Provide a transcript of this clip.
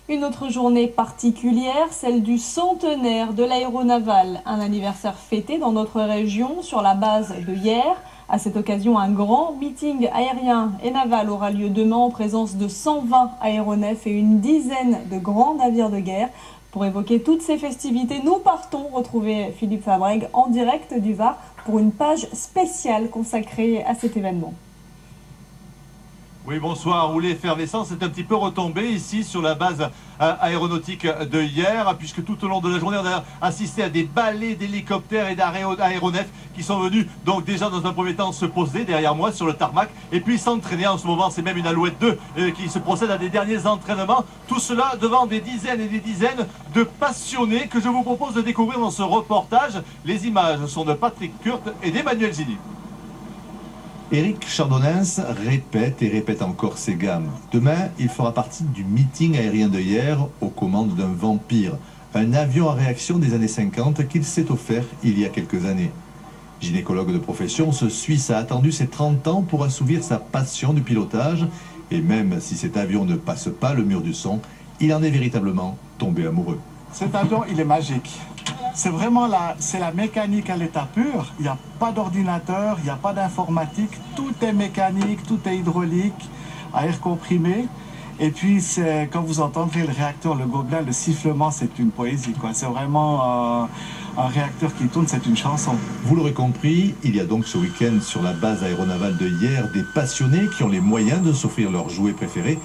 Une autre journée particulière, celle du centenaire de l'aéronaval, un anniversaire fêté dans notre région sur la base de Hyères. À cette occasion, un grand meeting aérien et naval aura lieu demain en présence de 120 aéronefs et une dizaine de grands navires de guerre. Pour évoquer toutes ces festivités, nous partons retrouver Philippe Fabrègue en direct du Var pour une page spéciale consacrée à cet événement. Oui, bonsoir. Où l'effervescence est un petit peu retombée ici sur la base aéronautique de Hyères, puisque tout au long de la journée, on a assisté à des balais d'hélicoptères et d'aéronefs qui sont venus donc déjà dans un premier temps se poser derrière moi sur le tarmac et puis s'entraîner. En ce moment, c'est même une Alouette 2 qui se procède à des derniers entraînements. Tout cela devant des dizaines et des dizaines de passionnés que je vous propose de découvrir dans ce reportage. Les images sont de Patrick Kurt et d'Emmanuel Zini. Éric Chardonnens répète et répète encore ses gammes. Demain, il fera partie du meeting aérien de Hyères aux commandes d'un Vampire, un avion à réaction des années 50 qu'il s'est offert il y a quelques années. Gynécologue de profession, ce Suisse a attendu ses 30 ans pour assouvir sa passion du pilotage. Et même si cet avion ne passe pas le mur du son, il en est véritablement tombé amoureux. Cet avion, il est magique. C'est vraiment la mécanique à l'état pur. Il n'y a pas d'ordinateur, il n'y a pas d'informatique. Tout est mécanique, tout est hydraulique, à air comprimé. Et puis, quand vous entendrez le réacteur, le gobelin, le sifflement, c'est une poésie, quoi. C'est vraiment un réacteur qui tourne, c'est une chanson. Vous l'aurez compris, il y a donc ce week-end sur la base aéronavale de Hyères des passionnés qui ont les moyens de s'offrir leurs jouets préférés